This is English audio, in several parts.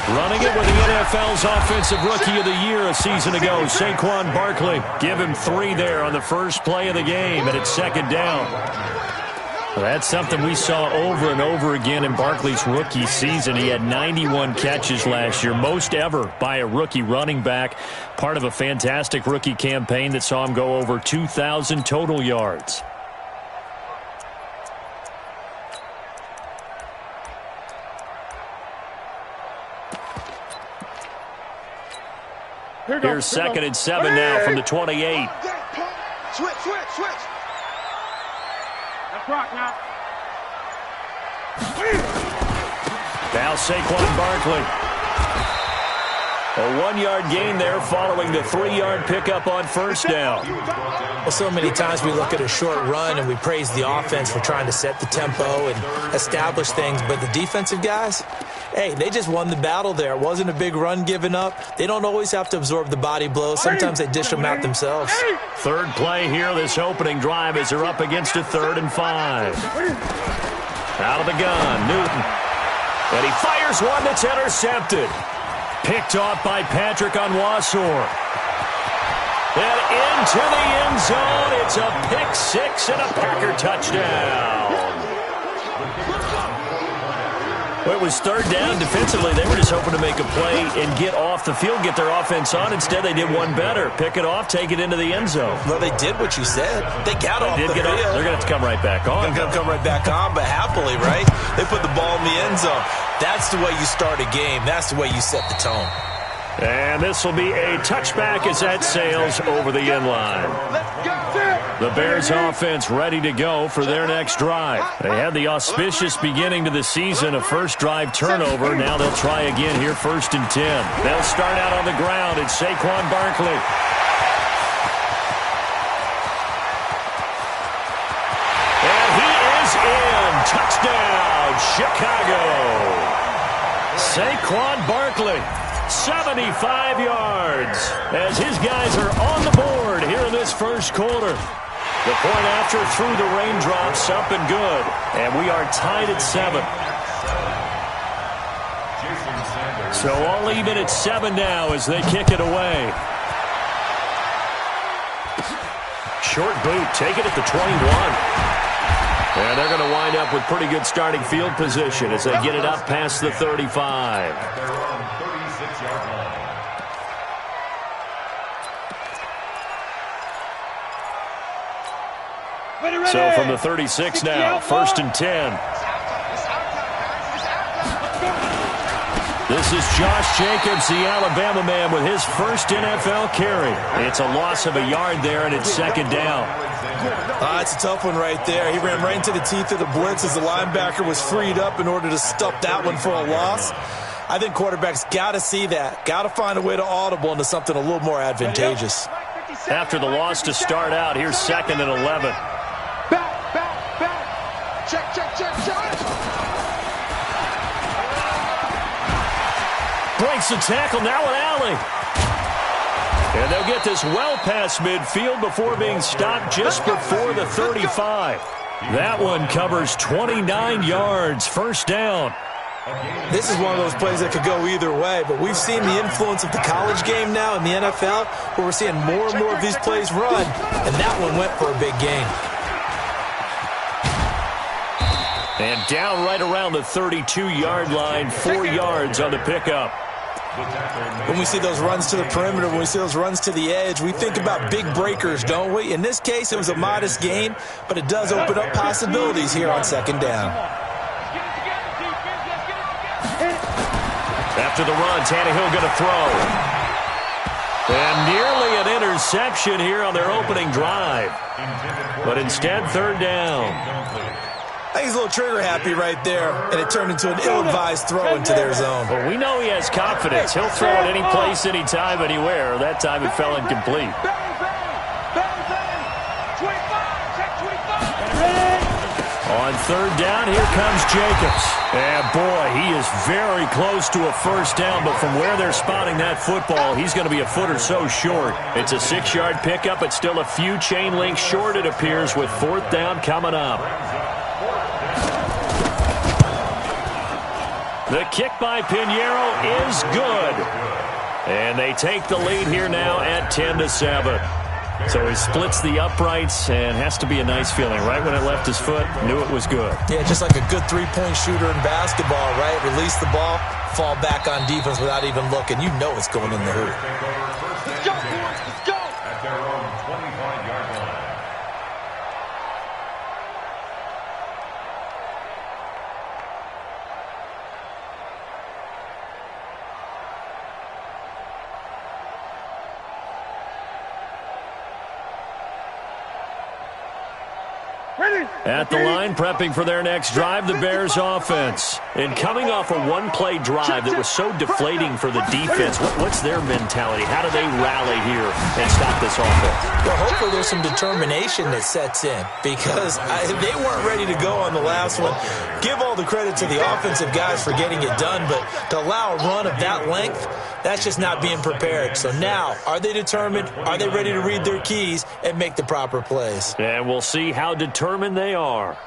Running it with the NFL's Offensive Rookie of the Year a season ago, Saquon Barkley. Give him 3 there on the first play of the game, and it's second down. Well, that's something we saw over and over again in Barkley's rookie season. He had 91 catches last year, most ever by a rookie running back, part of a fantastic rookie campaign that saw him go over 2,000 total yards. Here's second and 7 now from the 28. Switch. That's right now. Now Saquon Barkley. A 1-yard gain there following the 3-yard pickup on first down. Well, so many times we look at a short run and we praise the offense for trying to set the tempo and establish things, but the defensive guys, hey, they just won the battle there. It wasn't a big run given up. They don't always have to absorb the body blows. Sometimes they dish them out themselves. Third play here, this opening drive, as they're up against a 3rd and 5. Out of the gun, Newton. And he fires one that's intercepted. Picked off by Patrick Onwuasor. And into the end zone. It's a pick 6 and a Packer touchdown. Well, it was 3rd down. Defensively, they were just hoping to make a play and get off the field, get their offense on. Instead, they did one better. Pick it off, take it into the end zone. Well, they did what you said. They got off the field. They're going to have to come right back on. They're going to come right back on, but happily, right? They put the ball in the end zone. That's the way you start a game. That's the way you set the tone. And this will be a touchback as that sails over the end line. The Bears offense ready to go for their next drive. They had the auspicious beginning to the season, a first drive turnover. Now they'll try again here, 1st and 10. They'll start out on the ground. It's Saquon Barkley. And he is in. Touchdown, Chicago. Saquon Barkley. 75 yards as his guys are on the board here in this first quarter. The point after through the raindrops, up and good. And we are tied at 7. So all even at 7 now as they kick it away. Short boot, take it at the 21. And they're going to wind up with pretty good starting field position as they get it up past the 35. So from the 36 now, 1st and 10. This is Josh Jacobs, the Alabama man, with his first NFL carry. It's a loss of a yard there, and it's 2nd down. It's a tough one right there. He ran right into the teeth of the blitz as the linebacker was freed up in order to stop that one for a loss. I think quarterbacks got to see that. Got to find a way to audible into something a little more advantageous. After the loss to start out, here's 2nd and 11. Breaks the tackle, now an alley. And they'll get this well past midfield before being stopped just before the 35. That one covers 29 yards, 1st down. This is one of those plays that could go either way, but we've seen the influence of the college game now in the NFL, where we're seeing more and more of these plays run, and that one went for a big gain. And down right around the 32-yard line, 4 yards on the pickup. When we see those runs to the perimeter, when we see those runs to the edge, we think about big breakers, don't we? In this case, it was a modest gain, but it does open up possibilities here on 2nd down. After the run, Tannehill going to throw. And nearly an interception here on their opening drive. But instead, 3rd down. I think he's a little trigger happy right there, and it turned into an ill-advised throw into their zone. Well, we know he has confidence. He'll throw it any place, anytime, anywhere. That time it fell incomplete. On third down, here comes Jacobs. And boy, he is very close to a first down, but from where they're spotting that football, he's going to be a foot or so short. It's a 6-yard pickup, but still a few chain links short, it appears, with fourth down coming up. The kick by Pinheiro is good. And they take the lead here now at 10-7. So he splits the uprights and has to be a nice feeling. Right when it left his foot, knew it was good. Yeah, just like a good three-point shooter in basketball, right? Release the ball, fall back on defense without even looking. You know it's going in the hoop. Let's go, boys. Let's go. At their own 25-yard line. At the line, prepping for their next drive, the Bears offense. And coming off a one-play drive that was so deflating for the defense, what's their mentality? How do they rally here and stop this offense? Well, hopefully there's some determination that sets in because they weren't ready to go on the last one. Give all the credit to the offensive guys for getting it done, but to allow a run of that length, that's just not being prepared. So now, are they determined? Are they ready to read their keys and make the proper plays? And we'll see how determined they are.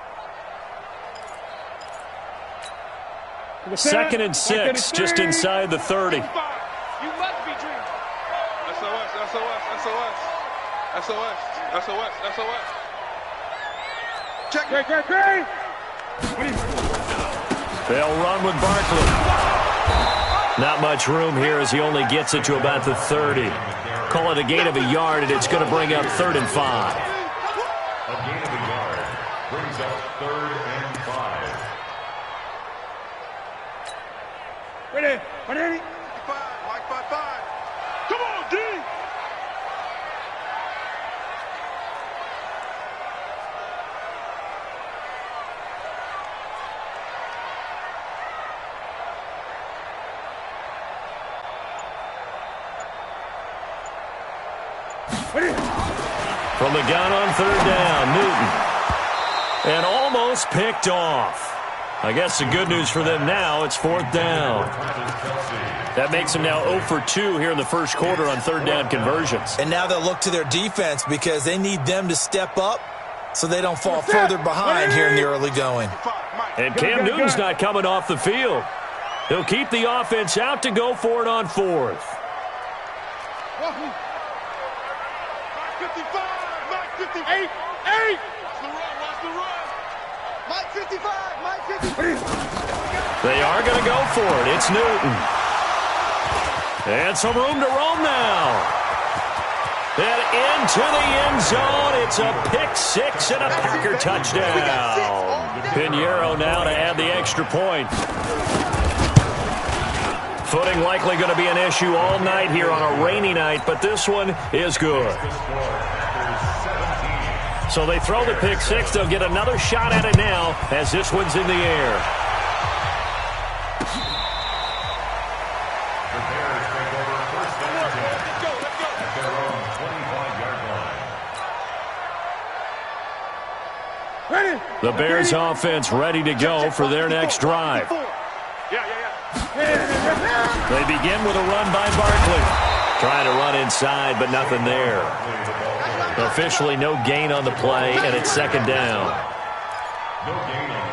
2nd and 6, just inside the 30. You must be dreaming. SOS, SOS, SOS. SOS, SOS, SOS. Check. Great. They'll run with Barkley. Not much room here as he only gets it to about the 30. Call it a gain of a yard, and it's going to bring up 3rd and 5. A gain of a yard brings up 3rd and 5. Ready. Mike 5. Come on, D. From the gun on 3rd down, Newton. And almost picked off. I guess the good news for them now, it's 4th down. That makes them now 0 for 2 here in the first quarter on 3rd down conversions. And now they'll look to their defense because they need them to step up so they don't fall further behind here in the early going. And Cam Newton's not coming off the field. He'll keep the offense out to go for it on 4th. Mike 55. Mike 58. Watch the run. Mike 55. Mike 55. They are going to go for it. It's Newton. And some room to roam now. And into the end zone. It's a pick-6 and a Packer touchdown. Pinheiro now to add the extra point. Footing likely going to be an issue all night here on a rainy night, but this one is good. So they throw the pick-6. They'll get another shot at it now as this one's in the air. The Bears take over 1st and 10 at their own 25-yard line. The Bears offense ready to go for their next drive. They begin with a run by Barkley. Trying to run inside, but nothing there. Officially no gain on the play, and it's 2nd down.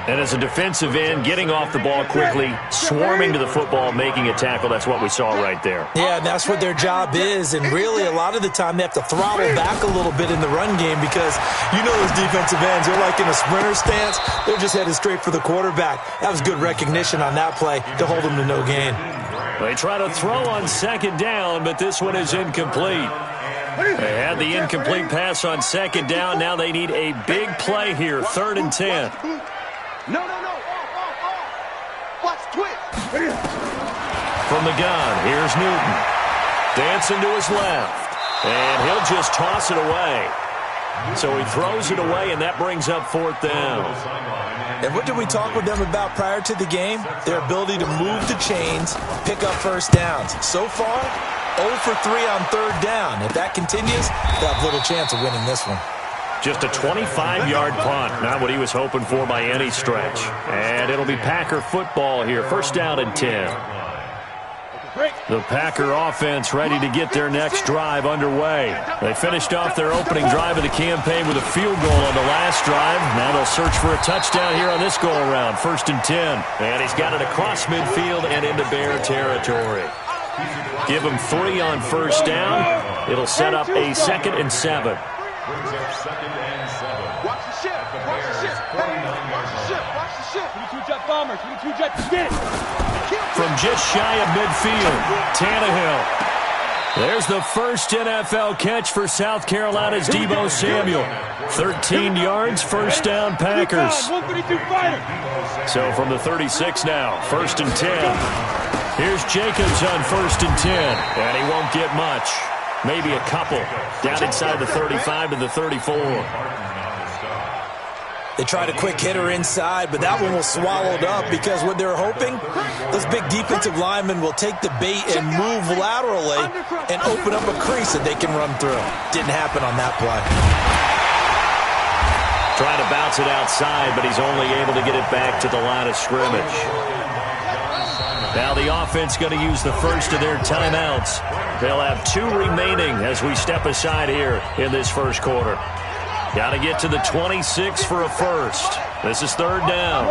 And as a defensive end, getting off the ball quickly, swarming to the football, making a tackle, that's what we saw right there. Yeah, and that's what their job is, and really a lot of the time they have to throttle back a little bit in the run game because you know those defensive ends, they're like in a sprinter stance. They're just headed straight for the quarterback. That was good recognition on that play to hold them to no gain. They try to throw on 2nd down, but this one is incomplete. They had the incomplete pass on 2nd down. Now they need a big play here, 3rd and 10. No. Watch twist. From the gun, here's Newton. Dancing to his left. And he'll just toss it away. So he throws it away, and that brings up 4th down. And what did we talk with them about prior to the game? Their ability to move the chains, pick up first downs. So far, 0 for 3 on 3rd down. If that continues, they'll have little chance of winning this one. Just a 25-yard punt. Not what he was hoping for by any stretch. And it'll be Packer football here. First down and 10. The Packer offense ready to get their next drive underway. They finished off their opening drive of the campaign with a field goal on the last drive. Now they'll search for a touchdown here on this go-around. First and 10. And he's got it across midfield and into Bear territory. Give him 3 on first down. It'll set up a 2nd and 7. Brings up 2nd and 7. Watch the ship. Watch the ship. Watch the ship. Watch the ship. 22 jet bombers. 22 jet. Get it. From just shy of midfield, Tannehill. There's the first NFL catch for South Carolina's Deebo Samuel. 13 yards, first down Packers. So from the 36 now, first and 10. Here's Jacobs on first and 10, and he won't get much. Maybe a couple. Down inside the 35 to the 34. They tried a quick hitter inside, but that one was swallowed up because what they're hoping, those big defensive linemen will take the bait and move laterally and open up a crease that they can run through. Didn't happen on that play. Trying to bounce it outside, but he's only able to get it back to the line of scrimmage. Now the offense going to use the first of their timeouts. They'll have 2 remaining as we step aside here in this first quarter. Got to get to the 26 for a first. This is third down.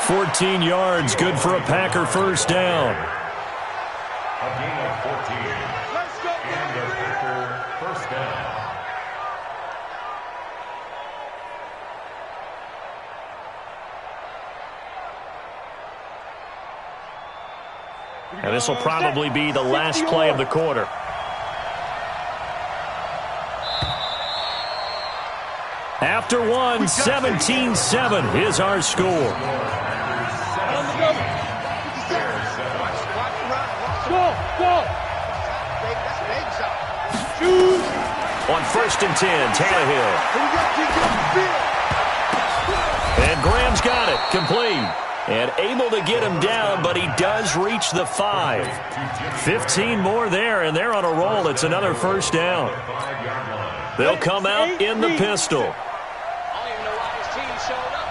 14 yards, good for a Packer first down. A gain of 14. And a Packer first down. And this will probably be the last play of the quarter. After one, 17-7 is our score. On first and 10, Tannehill. And Graham's got it, complete. And able to get him down, but he does reach the 5. 15 more there, and they're on a roll. It's another first down. They'll come out in the pistol. I don't even know why his team showed up.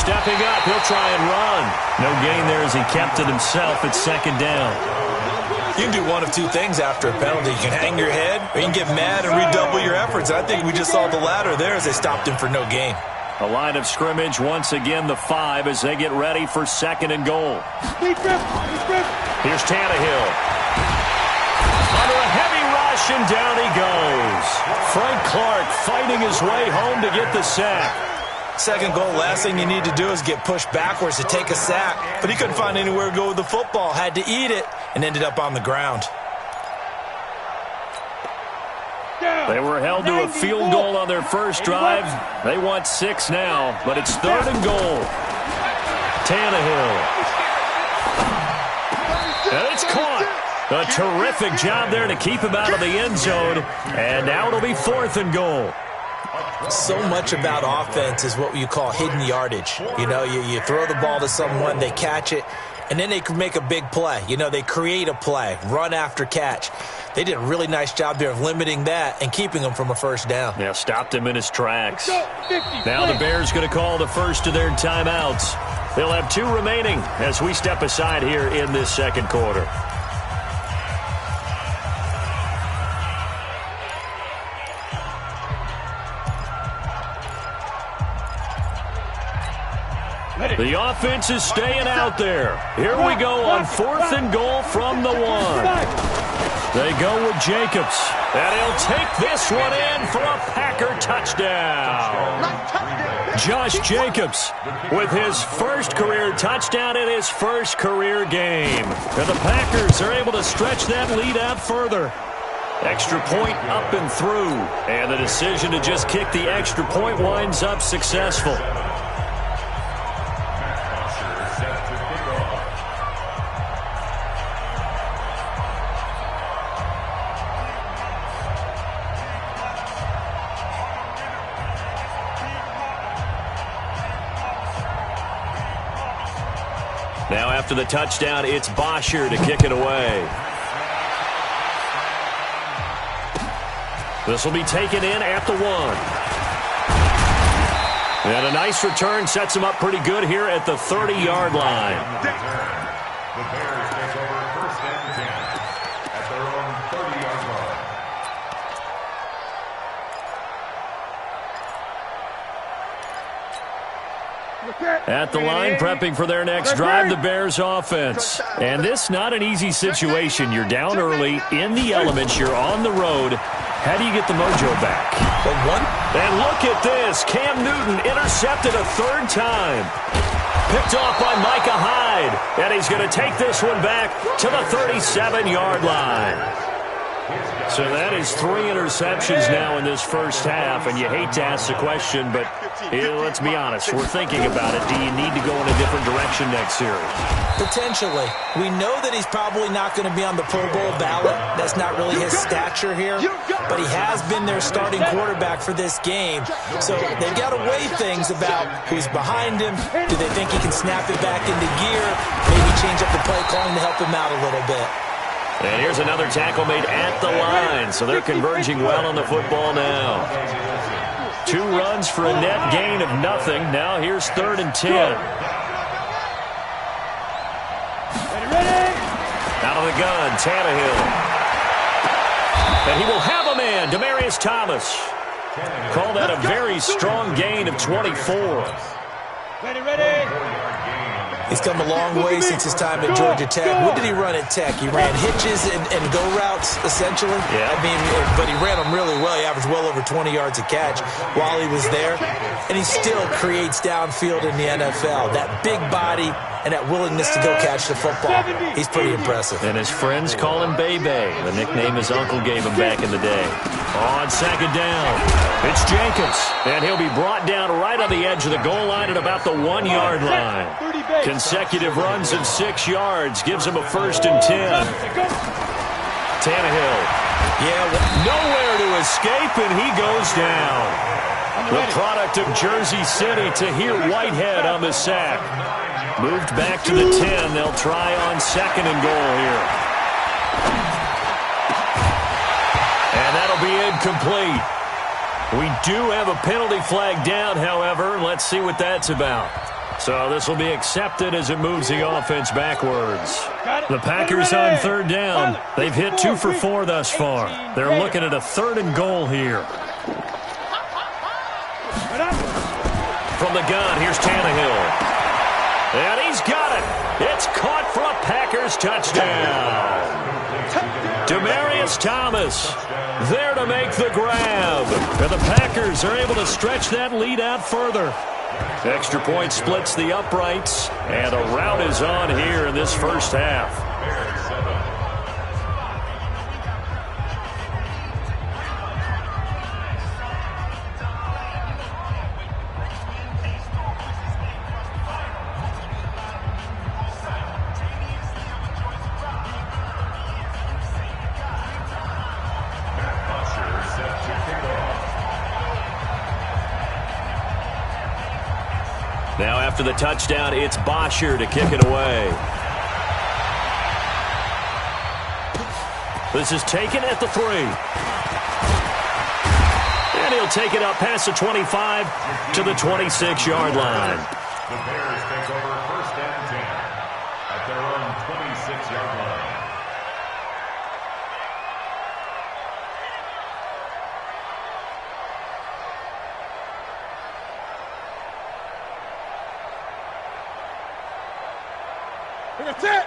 Stepping up, he'll try and run. No gain there as he kept it himself at second down. You can do one of 2 things after a penalty. You can hang your head, or you can get mad and redouble your efforts. I think we just saw the latter there as they stopped him for no gain. A line of scrimmage, once again the 5 as they get ready for second and goal. Here's Tannehill. Under a heavy rush, and down he goes. Frank Clark fighting his way home to get the sack. Second goal, last thing you need to do is get pushed backwards to take a sack. But he couldn't find anywhere to go with the football, had to eat it, and ended up on the ground. They were held to a field goal on their first drive. They want 6 now, but it's third and goal. Tannehill. And it's caught. A terrific job there to keep him out of the end zone. And now it'll be fourth and goal. So much about offense is what you call hidden yardage. You know, you throw the ball to someone, they catch it, and then they can make a big play. You know, they create a play, run after catch. They did a really nice job there of limiting that and keeping him from a first down. Yeah, stopped him in his tracks. Now the Bears going to call the first of their timeouts. They'll have 2 remaining as we step aside here in this second quarter. The offense is staying out there. Here we go on fourth and goal from the 1. They go with Jacobs. And he'll take this one in for a Packer touchdown. Josh Jacobs with his first career touchdown in his first career game. And the Packers are able to stretch that lead out further. Extra point up and through. And the decision to just kick the extra point winds up successful. Now after the touchdown, it's Bosher to kick it away. This will be taken in at the 1. And a nice return sets him up pretty good here at the 30-yard line. The Bears take over 1st and 10 at their own 30-yard line. At the line, prepping for their next drive, the Bears offense. And this not an easy situation. You're down early, in the elements, you're on the road. How do you get the mojo back? And look at this. Cam Newton intercepted a 3rd time. Picked off by Micah Hyde. And he's going to take this one back to the 37-yard line. So that is 3 interceptions now in this first half, and you hate to ask the question, but let's be honest, we're thinking about it. Do you need to go in a different direction next series? Potentially. We know that he's probably not going to be on the Pro Bowl ballot. That's not really his stature here, but he has been their starting quarterback for this game. So they've got to weigh things about who's behind him. Do they think he can snap it back into gear? Maybe change up the play calling to help him out a little bit. And here's another tackle made at the line, so they're converging well on the football now. 2 runs for a net gain of nothing. Now here's 3rd and 10. Out of the gun, Tannehill. And he will have a man, Demaryius Thomas. Call that a very strong gain of 24. He's come a long way since his time at Georgia Tech. What did he run at Tech? He ran hitches and go routes, essentially. Yeah. I mean, but he ran them really well. He averaged well over 20 yards a catch while he was there. And he still creates downfield in the NFL. That big body and that willingness to go catch the football. He's pretty impressive. And his friends call him Bebe, the nickname his uncle gave him back in the day. On 2nd down, it's Jenkins. And he'll be brought down right on the edge of the goal line at about the 1-yard line. Consecutive runs of 6 yards gives him a 1st and 10. Tannehill. Nowhere to escape, and he goes down. The product of Jersey City, Tahir Whitehead on the sack. Moved back to the 10. They'll try on 2nd and goal here. And that'll be incomplete. We do have a penalty flag down, however. Let's see what that's about. So this will be accepted as it moves the offense backwards. The Packers on 3rd down. They've hit 2 for 4 thus far. They're looking at a 3rd and goal here. From the gun, here's Tannehill. And he's got it. It's caught for a Packers touchdown. Demaryius Thomas there to make the grab. And the Packers are able to stretch that lead out further. Extra point splits the uprights, and a rout is on here in this first half. Now after the touchdown, it's Bosher to kick it away. This is taken at the 3. And he'll take it up past the 25 to the 26-yard line. The Bears take over 1st and 10 at their own 26-yard line.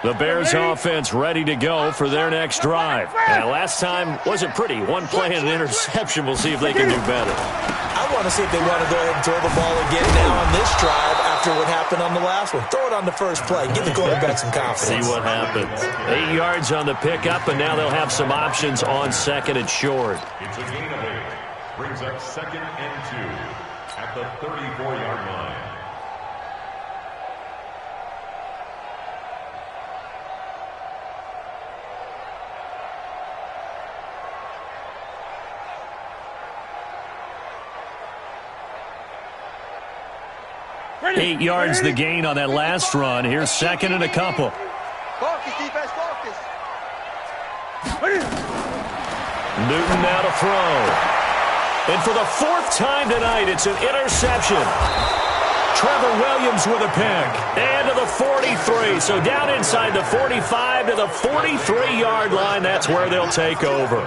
The Bears offense ready to go for their next drive. And last time wasn't pretty. One play and an interception. We'll see if they can do better. I want to see if they want to go ahead and throw the ball again now on this drive after what happened on the last one. Throw it on the first play. Give the quarterback some confidence. See what happens. 8 yards on the pickup, and now they'll have some options on 2nd and short. It's a gain of 8. Brings up 2nd and 2 at the 34-yard line. 8 yards the gain on that last run. Here's second and a couple. Focus, defense, focus. Newton now to throw. And for the 4th time tonight, it's an interception. Trevor Williams with a pick. And to the 43. So down inside the 45 to the 43-yard line. That's where they'll take over.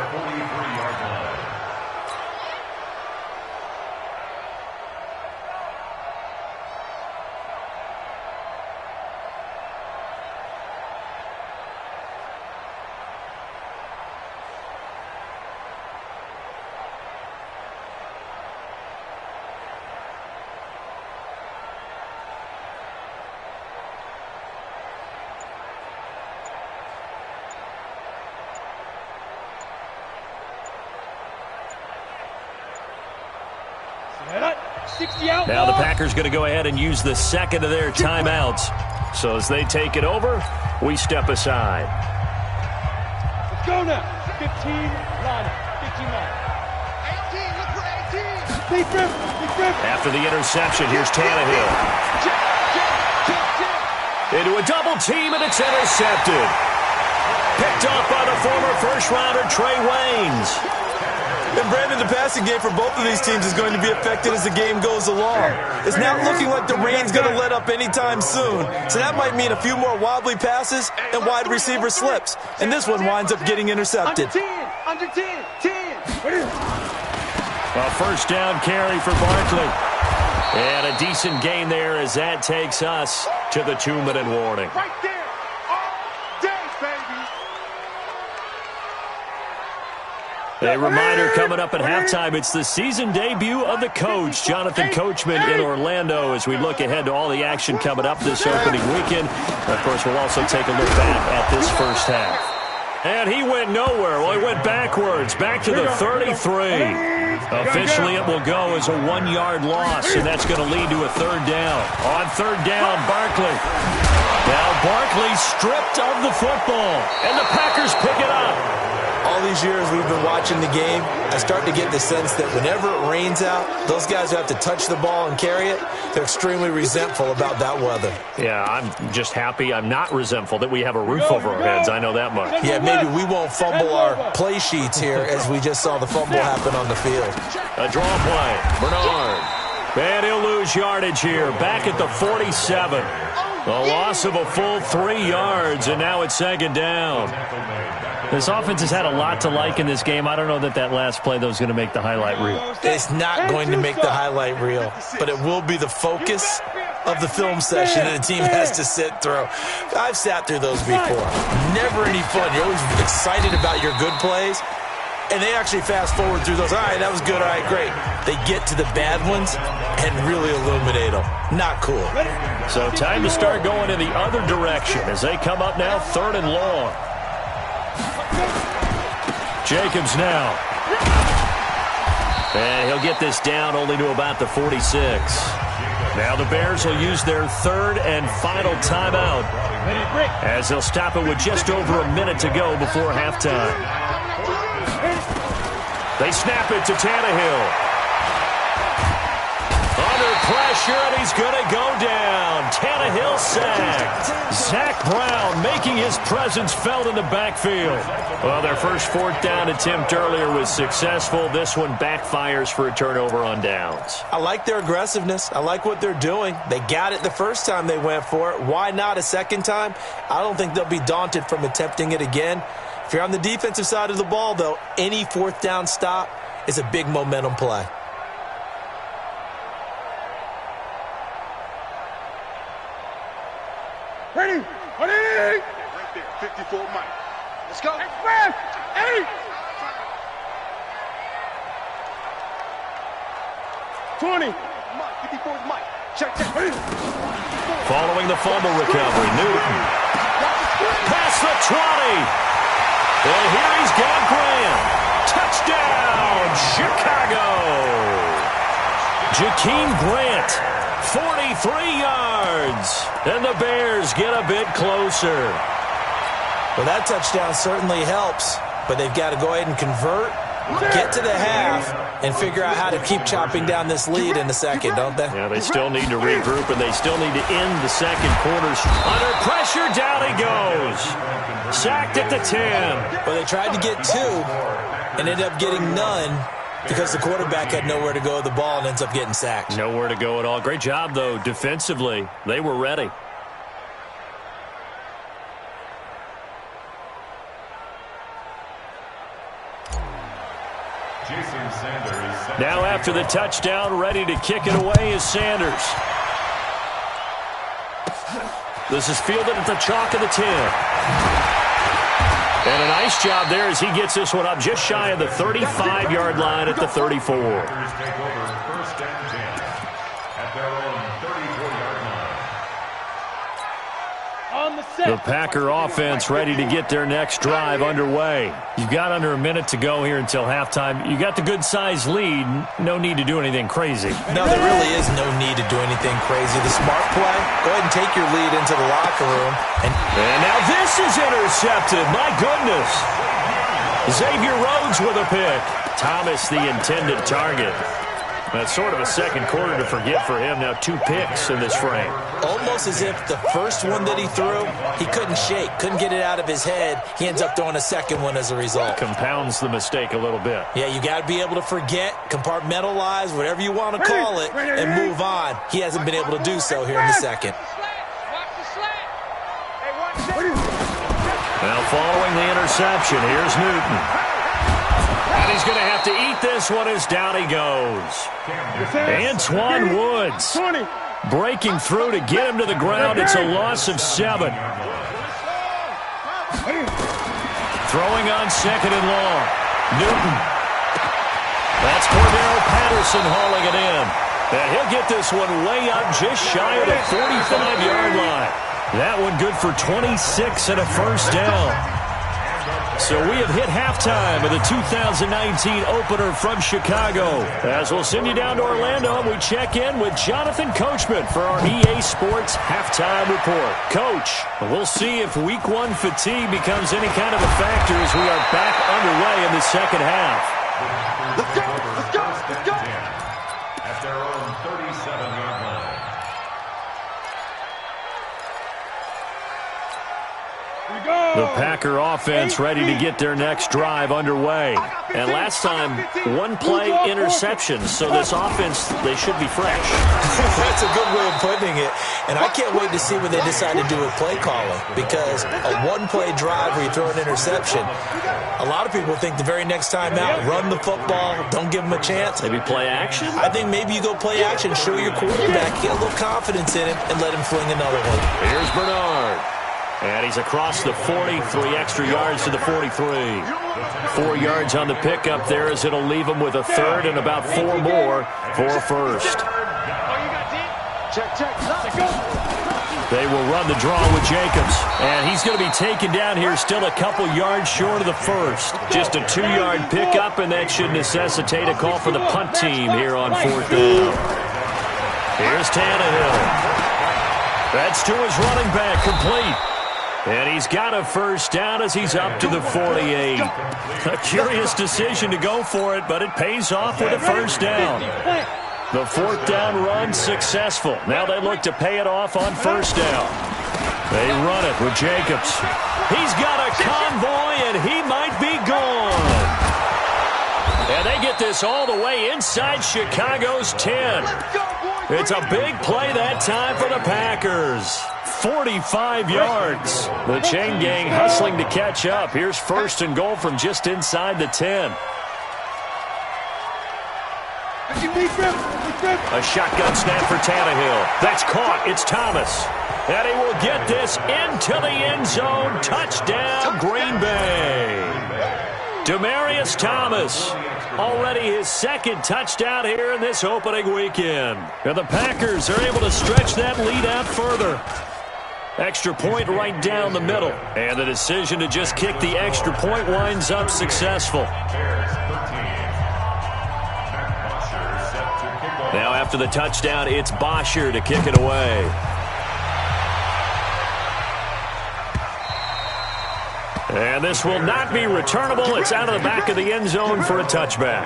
Now the Packers going to go ahead and use the second of their timeouts. So as they take it over, we step aside. Let's go now. 15 line. 15 line. 18, look for 18. Deep rip. After the interception, here's Tannehill. Into a double team, and it's intercepted. Picked off by the former first-rounder Trey Waynes. And Brandon, the passing game for both of these teams is going to be affected as the game goes along. It's not looking like the rain's going to let up anytime soon. So that might mean a few more wobbly passes and wide receiver slips. And this one winds up getting intercepted. Under 10. A first down carry for Barkley. And a decent gain there as that takes us to the 2-minute warning. Right there. All day, baby. A reminder coming up at halftime, it's the season debut of the coach, Jonathan Coachman in Orlando, as we look ahead to all the action coming up this opening weekend. And of course, we'll also take a look back at this first half. And he went nowhere. Well, he went backwards, back to the 33. Officially, it will go as a 1-yard loss, and that's going to lead to a third down. On third down, Barkley. Now Barkley stripped of the football, and the Packers pick it up. All these years we've been watching the game, I start to get the sense that whenever it rains out, those guys who have to touch the ball and carry it, they're extremely resentful about that weather. Yeah, I'm just happy I'm not resentful that we have a roof over our heads. I know that much. Yeah, maybe we won't fumble our play sheets here as we just saw the fumble happen on the field. A draw play. Bernard. And he'll lose yardage here. Back at the 47. A loss of a full 3 yards, and now it's second down. This offense has had a lot to like in this game. I don't know that last play, though, is going to make the highlight reel. It's not going to make the highlight reel, but it will be the focus of the film session that the team has to sit through. I've sat through those before. Never any fun. You're always excited about your good plays, and they actually fast forward through those. All right, that was good. All right, great. They get to the bad ones and really illuminate them. Not cool. So time to start going in the other direction as they come up now, 3rd and long. Jacobs now. And he'll get this down only to about the 46. Now the Bears will use their 3rd and final timeout as they'll stop it with just over a minute to go before halftime. They snap it to Tannehill. Under pressure, and he's going to go down. Tannehill sacked. Zach Brown making his presence felt in the backfield. Well, their first 4th down attempt earlier was successful. This one backfires for a turnover on downs. I like their aggressiveness. I like what they're doing. They got it the first time they went for it. Why not a second time? I don't think they'll be daunted from attempting it again. If you're on the defensive side of the ball, though, any 4th down stop is a big momentum play. Ready? Right there, 54 Mike. Let's go. Express! 8! 20! Mike, 54 Mike. Check. Following the fumble recovery, Newton. Past the 20. And here he's got Graham. Touchdown, Chicago. Jakeem Grant, 43 yards. And the Bears get a bit closer. Well, that touchdown certainly helps, but they've got to go ahead and convert get to the half and figure out how to keep chopping down this lead in the second, don't they? Yeah, they still need to regroup, and they still need to end the second quarter. Under pressure, down he goes. Sacked at the 10. Well, they tried to get 2 and ended up getting none because the quarterback had nowhere to go with the ball and ends up getting sacked. Nowhere to go at all. Great job, though, defensively. They were ready. Now after the touchdown, ready to kick it away is Sanders. This is fielded at the chalk of the 10. And a nice job there as he gets this one up just shy of the 35-yard line at the 34. The Packer offense ready to get their next drive underway. You've got under a minute to go here until halftime. You got the good-sized lead. No need to do anything crazy. No, there really is no need to do anything crazy. The smart play, go ahead and take your lead into the locker room. And now this is intercepted. My goodness. Xavier Rhodes with a pick. Thomas the intended target. That's sort of a second quarter to forget for him. Now 2 picks in this frame. Almost as if the first one that he threw, he couldn't shake, couldn't get it out of his head. He ends up throwing a second one as a result. Compounds the mistake a little bit. Yeah, you got to be able to forget, compartmentalize, whatever you want to call it, and move on. He hasn't been able to do so here in the second. Now following the interception, here's Newton. And he's going to have to eat this one as down he goes. Antoine Woods breaking through to get him to the ground. It's a loss of 7. Throwing on second and long. Newton. That's Cordero Patterson hauling it in. And he'll get this one way up just shy of the 45-yard line. That one good for 26 and a first down. So we have hit halftime of the 2019 opener from Chicago. As we'll send you down to Orlando, and we check in with Jonathan Coachman for our EA Sports Halftime Report. Coach, we'll see if Week 1 fatigue becomes any kind of a factor as we are back underway in the second half. Let's go! Let's go! Let's go! At their own 37-yard line. The Packer offense ready to get their next drive underway. And last time, 1-play interception. So this offense, they should be fresh. That's a good way of putting it. And I can't wait to see what they decide to do with play calling. Because a 1-play drive where you throw an interception, a lot of people think the very next time out, run the football, don't give them a chance. Maybe play action? I think maybe you go play action, show your quarterback, get a little confidence in him, and let him fling another one. Here's Bernard. And he's across the 40, 3 extra yards to the 43. 4 yards on the pickup there as it'll leave him with a third and about 4 more for a first. They will run the draw with Jacobs. And he's going to be taken down here still a couple yards short of the first. Just a 2-yard pickup, and that should necessitate a call for the punt team here on 4th down. Here's Tannehill. That's to his running back, complete. And he's got a first down as he's up to the 48. A curious decision to go for it, but it pays off with a first down. The 4th down run successful. Now they look to pay it off on first down. They run it with Jacobs. He's got a convoy, and he might be gone. And they get this all the way inside Chicago's 10. It's a big play that time for the Packers. 45 yards. The chain gang hustling to catch up. Here's 1st and goal from just inside the 10. A shotgun snap for Tannehill. That's caught. It's Thomas. And he will get this into the end zone. Touchdown, Green Bay. Demaryius Thomas. Already his 2nd touchdown here in this opening weekend. And the Packers are able to stretch that lead out further. Extra point right down the middle. And the decision to just kick the extra point winds up successful. Now after the touchdown, it's Bosher to kick it away. And this will not be returnable. It's out of the back of the end zone for a touchback.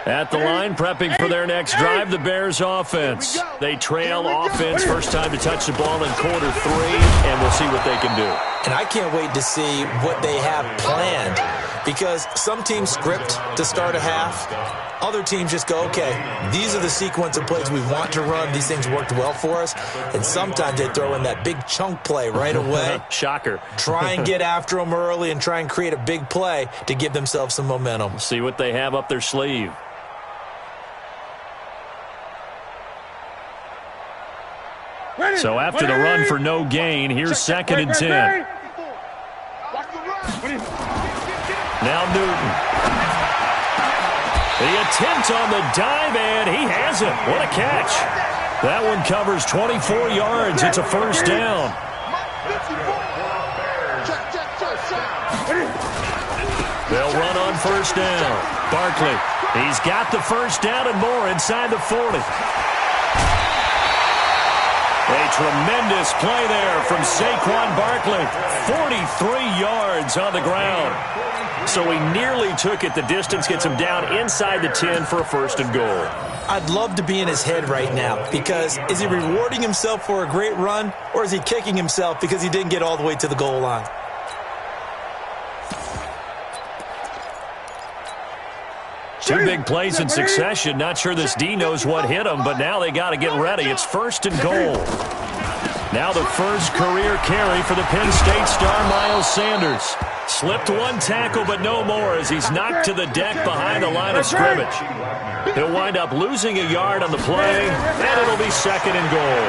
At the line, prepping for their next drive, the Bears offense. They trail offense, first time to touch the ball in quarter 3, and we'll see what they can do. And I can't wait to see what they have planned, because some teams script to start a half. Other teams just go, okay, these are the sequence of plays we want to run. These things worked well for us. And sometimes they throw in that big chunk play right away. Shocker. Try and get after them early and try and create a big play to give themselves some momentum. See what they have up their sleeve. So after the run for no gain, here's 2nd and 10. Now Newton. The attempt on the dive, and he has it. What a catch. That one covers 24 yards. It's a first down. They'll run on first down. Barkley, he's got the first down and more inside the 40. A tremendous play there from Saquon Barkley. 43 yards on the ground. So he nearly took it the distance, gets him down inside the 10 for a 1st and goal. I'd love to be in his head right now, because is he rewarding himself for a great run, or is he kicking himself because he didn't get all the way to the goal line? Two big plays in succession. Not sure this D knows what hit him, but now they got to get ready. It's 1st and goal. Now the first career carry for the Penn State star Miles Sanders. Slipped one tackle, but no more as he's knocked to the deck behind the line of scrimmage. He'll wind up losing a yard on the play, and it'll be 2nd and goal.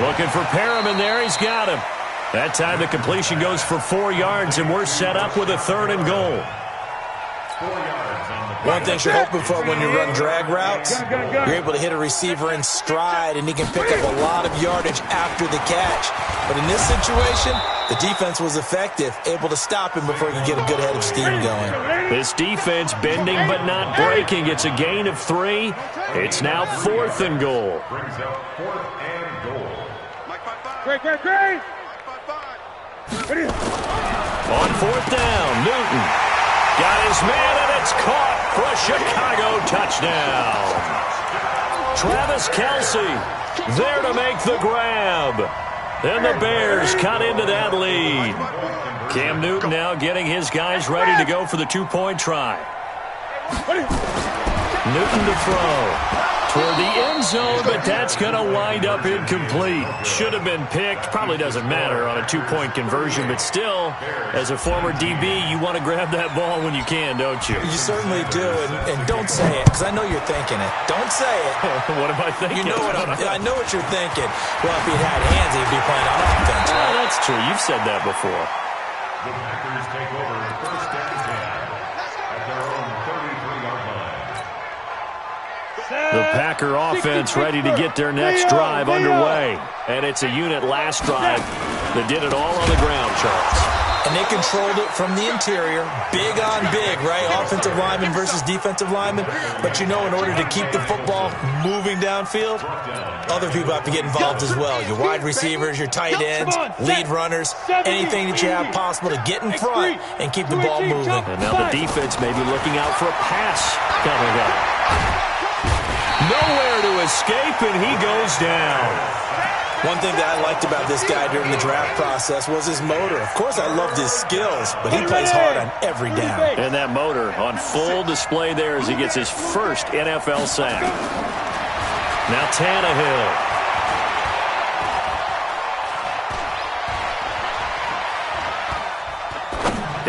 Looking for Perriman there. He's got him. That time the completion goes for 4 yards, and we're set up with a 3rd and goal. One thing you're hoping for when you run drag routes, you're able to hit a receiver in stride, and he can pick up a lot of yardage after the catch. But in this situation, the defense was effective, able to stop him before he could get a good head of steam going. This defense bending but not breaking. It's a gain of 3. It's now 4th and goal. Brings up 4th and goal. Great. On 4th down, Newton got his man, and it's caught for a Chicago touchdown. Travis Kelce there to make the grab. And the Bears cut into that lead. Cam Newton now getting his guys ready to go for the 2-point try. Newton to throw toward the end zone, but that's going to wind up incomplete. Should have been picked. Probably doesn't matter on a 2-point conversion, but still, as a former DB, you want to grab that ball when you can, don't you? You certainly do, and don't say it, because I know you're thinking it. Don't say it. What am I thinking? You know what I know what you're thinking. Well, if he'd had hands, he'd be playing on offense. Oh, that's true. You've said that before. The Packers take over 1st and 10 at their own 33-yard line. The Packer offense ready to get their next drive underway. And it's a unit last drive that did it all on the ground, Charles. And they controlled it from the interior, big on big, right? Offensive lineman versus defensive lineman. But, in order to keep the football moving downfield, other people have to get involved as well. Your wide receivers, your tight ends, lead runners, anything that you have possible to get in front and keep the ball moving. And now the defense may be looking out for a pass coming up. Nowhere to escape, and he goes down. One thing that I liked about this guy during the draft process was his motor. Of course, I loved his skills, but he plays hard on every down. And that motor on full display there as he gets his first NFL sack. Now Tannehill.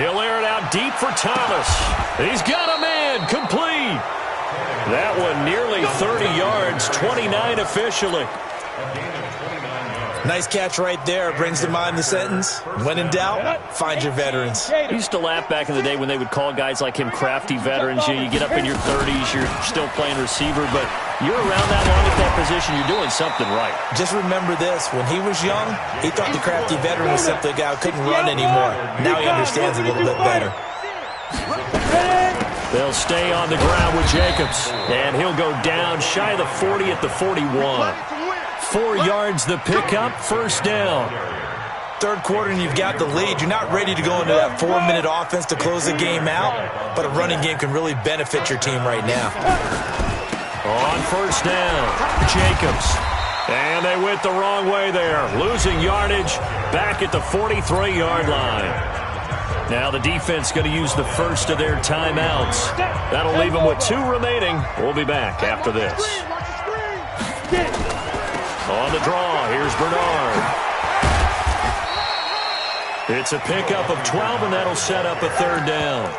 He'll air it out deep for Thomas. He's got a man, complete. That one nearly 30 yards, 29 officially. Nice catch right there. Brings to mind the sentence, when in doubt, find your veterans. I used to laugh back in the day when they would call guys like him crafty veterans. You get up in your 30s, you're still playing receiver, but you're around that long at that position, you're doing something right. Just remember this. When he was young, he thought the crafty veteran was simply a guy who couldn't run anymore. Now he understands a little bit better. They'll stay on the ground with Jacobs. And he'll go down shy of the 40 at the 41. 4 yards the pickup, first down. Third quarter and you've got the lead. You're not ready to go into that 4-minute offense to close the game out, but a running game can really benefit your team right now. On first down, Jacobs. And they went the wrong way there, losing yardage back at the 43-yard line. Now the defense going to use the first of their timeouts. That'll leave them with 2 remaining. We'll be back after this. On the draw, here's Bernard. It's a pickup of 12, and that'll set up a third down.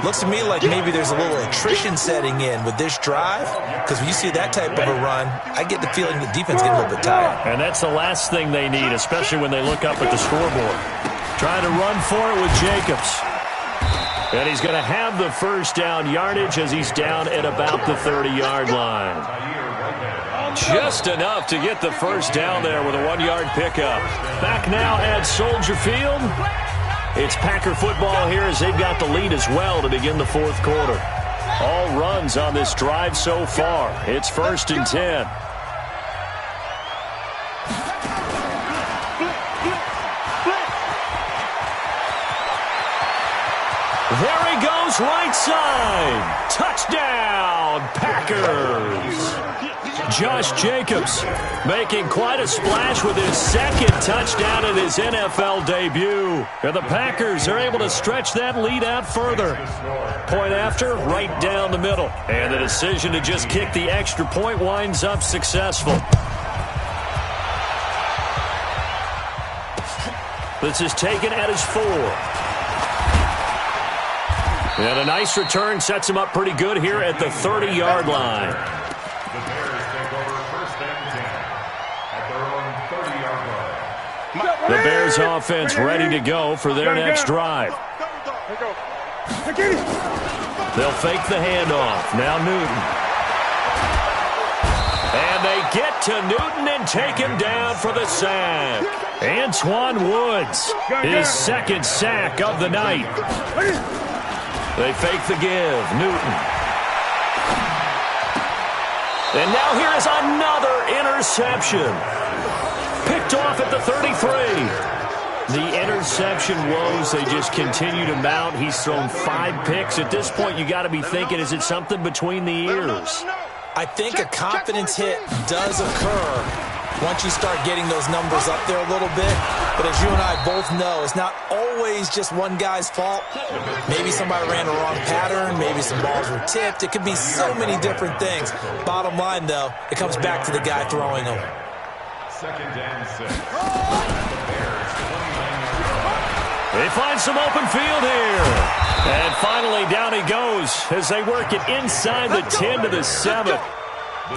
Looks to me like maybe there's a little attrition setting in with this drive, because when you see that type of a run, I get the feeling the defense getting a little bit tired. And that's the last thing they need, especially when they look up at the scoreboard. Trying to run for it with Jacobs. And he's going to have the first down yardage as he's down at about the 30-yard line. Just enough to get the first down there with a 1-yard pickup. Back now at Soldier Field. It's Packer football here as they've got the lead as well to begin the fourth quarter. All runs on this drive so far. It's 1st and 10. There he goes, right side. Touchdown, Packers. Josh Jacobs making quite a splash with his second touchdown in his NFL debut. And the Packers are able to stretch that lead out further. Point after, right down the middle. And the decision to just kick the extra point winds up successful. This is taken at his 4. And a nice return sets him up pretty good here at the 30-yard line. The Bears take over 1st and 10 at their own 30-yard line. The Bears offense ready to go for their next drive. They'll fake the handoff. Now Newton. And they get to Newton and take him down for the sack. Antoine Woods, his second sack of the night. They fake the give. Newton. And now here is another interception. Picked off at the 33. The interception woes, they just continue to mount. He's thrown 5 picks. At this point, you got to be thinking, is it something between the ears? I think a confidence hit does occur once you start getting those numbers up there a little bit. But as you and I both know, it's not always just one guy's fault. Maybe somebody ran the wrong pattern. Maybe some balls were tipped. It could be so many different things. Bottom line, though, it comes back to the guy throwing them. 2nd and 6. They find some open field here. And finally, down he goes as they work it inside the 10 to the 7.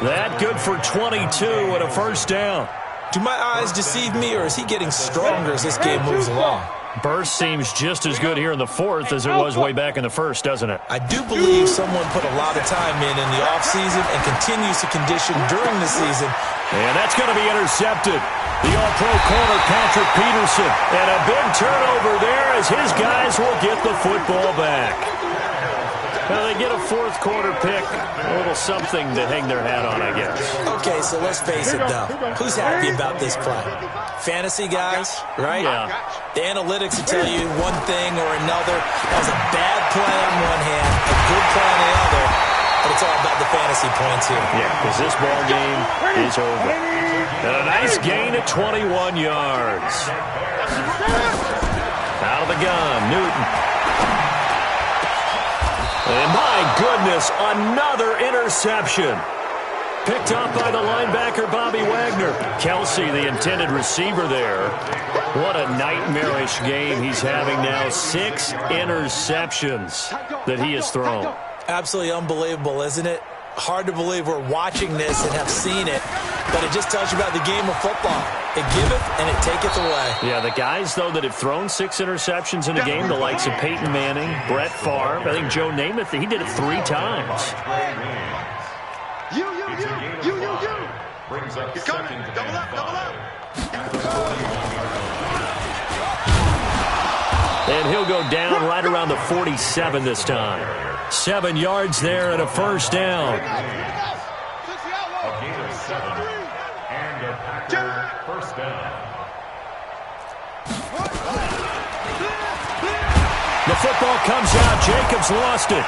That good for 22 and a first down. Do my eyes deceive me, or is he getting stronger as this game moves along? Burst seems just as good here in the 4th as it was way back in the 1st, doesn't it? I do believe someone put a lot of time in the offseason and continues to condition during the season. And that's going to be intercepted. The all-pro corner, Patrick Peterson. And a big turnover there as his guys will get the football back. Now they get a 4th quarter pick. A little something to hang their hat on, I guess. Okay, so let's face it, though. Who's happy about this play? Fantasy guys, right? Yeah. The analytics will tell you one thing or another. That was a bad play on one hand, a good play on the other, but it's all about the fantasy points here. Yeah, because this ball game is over. And a nice gain at 21 yards. Out of the gun, Newton. And my goodness, another interception. Picked up by the linebacker, Bobby Wagner. Kelsey, the intended receiver there. What a nightmarish game he's having now. 6 interceptions that he has thrown. Absolutely unbelievable, isn't it? Hard to believe we're watching this and have seen it, but it just tells you about the game of football. It giveth and it taketh away. Yeah, the guys, though, that have thrown 6 interceptions in a game, the likes of Peyton Manning, Brett Favre, I think Joe Namath, he did it 3 times. You. Brings up 2nd and 5. And he'll go down right around the 47 this time. 7 yards there and a first down. A gain of 7 and a Packer first down. The football comes out. Jacobs lost it.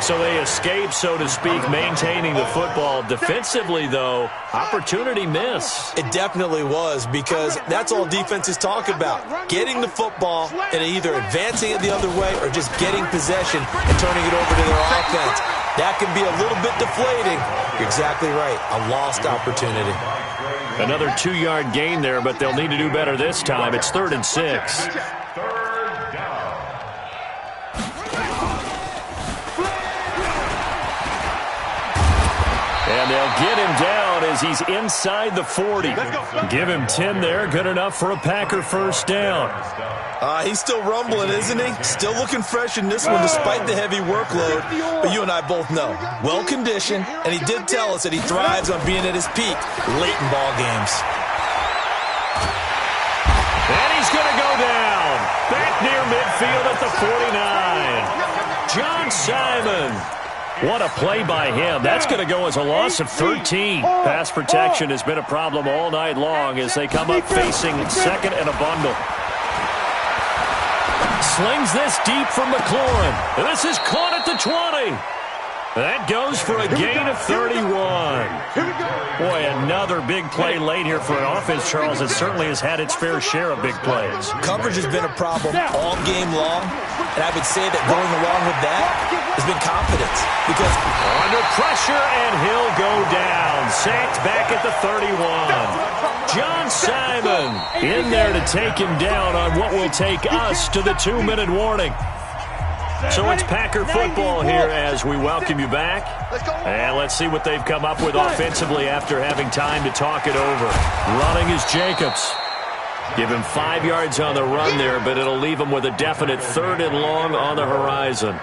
So they escape, so to speak, maintaining the football. Defensively, though, opportunity miss. It definitely was, because that's all defenses talk about. Getting the football and either advancing it the other way or just getting possession and turning it over to their offense. That can be a little bit deflating. You're exactly right. A lost opportunity. Another 2-yard gain there, but they'll need to do better this time. It's 3rd and 6. And they'll get him down as he's inside the 40. Give him 10 there. Good enough for a Packer first down. He's still rumbling, isn't he? Still looking fresh in this one despite the heavy workload. But you and I both know, well-conditioned, and he did tell us that he thrives on being at his peak late in ball games. And he's going to go down. Back near midfield at the 49. John Simon. What a play by him. That's going to go as a loss of 13. Pass protection has been a problem all night long as they come up facing second and a bundle. Slings this deep from McLaurin. And this is caught at the 20. That goes for a gain of 31. Boy, another big play late here for an offense, Charles, that certainly has had its fair share of big plays. Coverage has been a problem all game long, and I would say that going along with that has been confidence. Because under pressure, and he'll go down. Sacked back at the 31. John Simon in there to take him down on what will take us to the 2-minute warning. So it's Packer football here as we welcome you back. And let's see what they've come up with offensively after having time to talk it over. Running is Jacobs. Give him 5 yards on the run there, but it'll leave him with a definite 3rd and long on the horizon.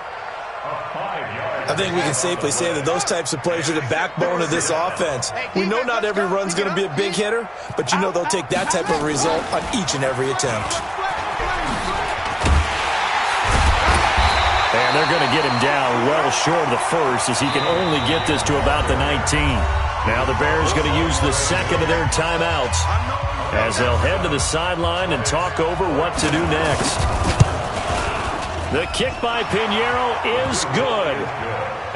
I think we can safely say that those types of plays are the backbone of this offense. We know not every run's going to be a big hitter, but you know they'll take that type of result on each and every attempt. And they're going to get him down well short of the first as he can only get this to about the 19. Now the Bears going to use the second of their timeouts as they'll head to the sideline and talk over what to do next. The kick by Pinheiro is good.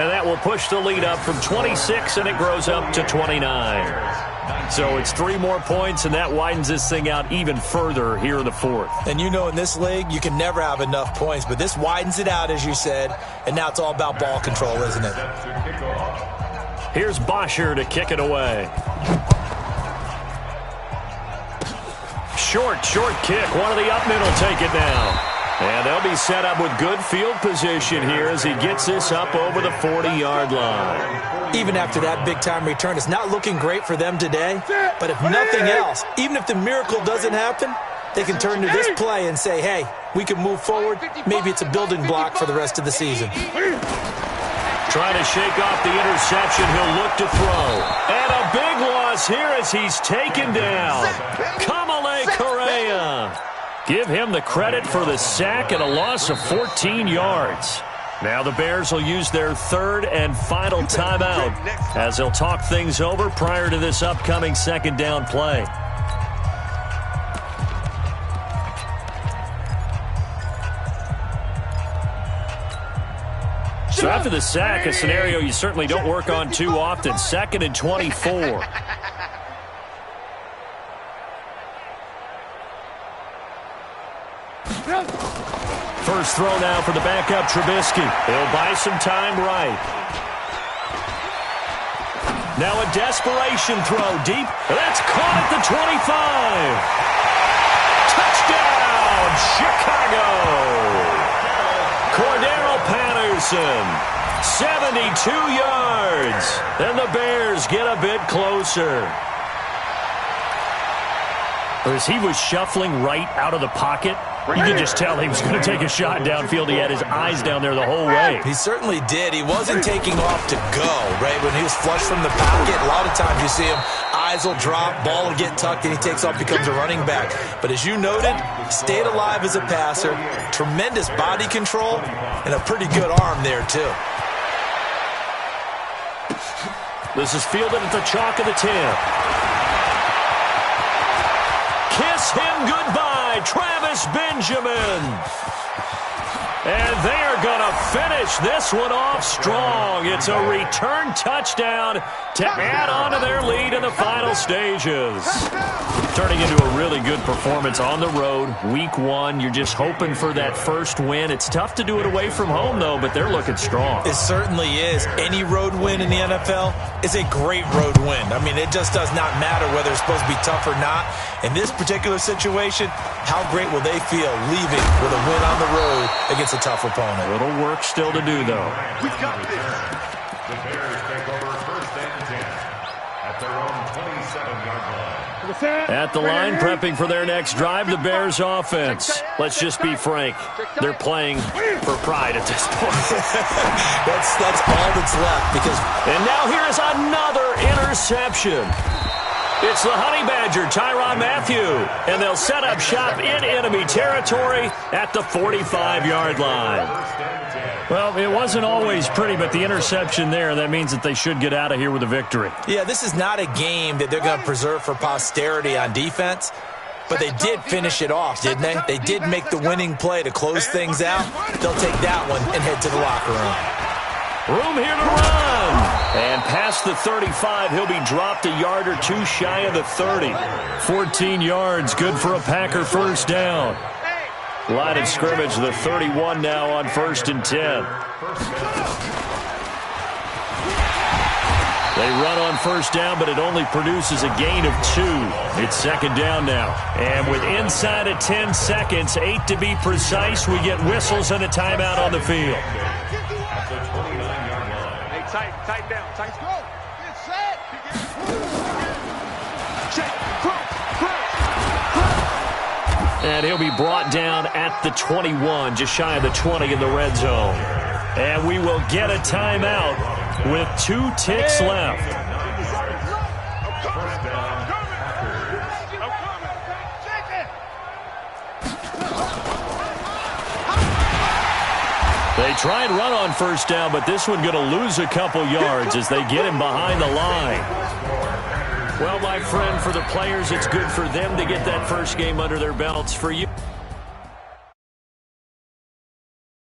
And that will push the lead up from 26, and it grows up to 29. So it's 3 more points, and that widens this thing out even further here in the 4th. And you know in this league, you can never have enough points, but this widens it out, as you said, and now it's all about ball control, isn't it? Here's Bosher to kick it away. Short kick. One of the up mid will take it now. And they'll be set up with good field position here as he gets this up over the 40-yard line. Even after that big-time return, it's not looking great for them today. But if nothing else, even if the miracle doesn't happen, they can turn to this play and say, hey, we can move forward. Maybe it's a building block for the rest of the season. Trying to shake off the interception. He'll look to throw. And a big loss here as he's taken down. Kamale Correa. Give him the credit for the sack and a loss of 14 yards. Now the Bears will use their 3rd and final timeout as they'll talk things over prior to this upcoming 2nd down play. So after the sack, a scenario you certainly don't work on too often. 2nd and 24. First throw now for the backup Trubisky. He'll buy some time right. Now a desperation throw deep. That's caught at the 25. Touchdown, Chicago. Cordero Patterson, 72 yards. And the Bears get a bit closer. As he was shuffling right out of the pocket, you could just tell he was going to take a shot downfield. He had his eyes down there the whole way. He certainly did. He wasn't taking off to go, right? When he was flushed from the pocket, a lot of times you see him Eyes will drop, ball will get tucked, and he takes off, becomes a running back. But as you noted, stayed alive as a passer, tremendous body control, and a pretty good arm there, too. This is fielded at the chalk of the 10. Kiss him goodbye, Travis Benjamin. And they are going to finish this one off strong. It's a return touchdown to add on to their lead in the final stages. Turning into a really good performance on the road. Week 1, you're just hoping for that first win. It's tough to do it away from home, though, but they're looking strong. It certainly is. Any road win in the NFL is a great road win. I mean, it just does not matter whether it's supposed to be tough or not. In this particular situation, how great will they feel leaving with a win on the road against a tough opponent? A little work still to do, though. We've got this. The Bears take over first and 10 at their own 27-yard line. At the line, prepping for their next drive, the Bears offense. Let's just be frank. They're playing for pride at this point. That's all that's left. And now here is another interception. It's the Honey Badger, Tyrann Mathieu, and they'll set up shop in enemy territory at the 45-yard line. Well, it wasn't always pretty, but the interception there, that means that they should get out of here with a victory. Yeah, this is not a game that they're going to preserve for posterity on defense, but they did finish it off, didn't they? They did make the winning play to close things out. They'll take that one and head to the locker room. Room here to run. And past the 35, he'll be dropped a yard or two shy of the 30. 14 yards, good for a Packer first down. Line of scrimmage, the 31 now on 1st and 10. They run on first down, but it only produces a gain of 2. It's second down now. And with inside of 10 seconds, 8 to be precise, we get whistles and a timeout on the field. Tighten down. Tighten. Go. Get set. And he'll be brought down at the 21, just shy of the 20 in the red zone. And we will get a timeout with 2 ticks left. They try and run on first down, but this one going to lose a couple yards as they get him behind the line. Well, my friend, for the players, it's good for them to get that first game under their belts. For you.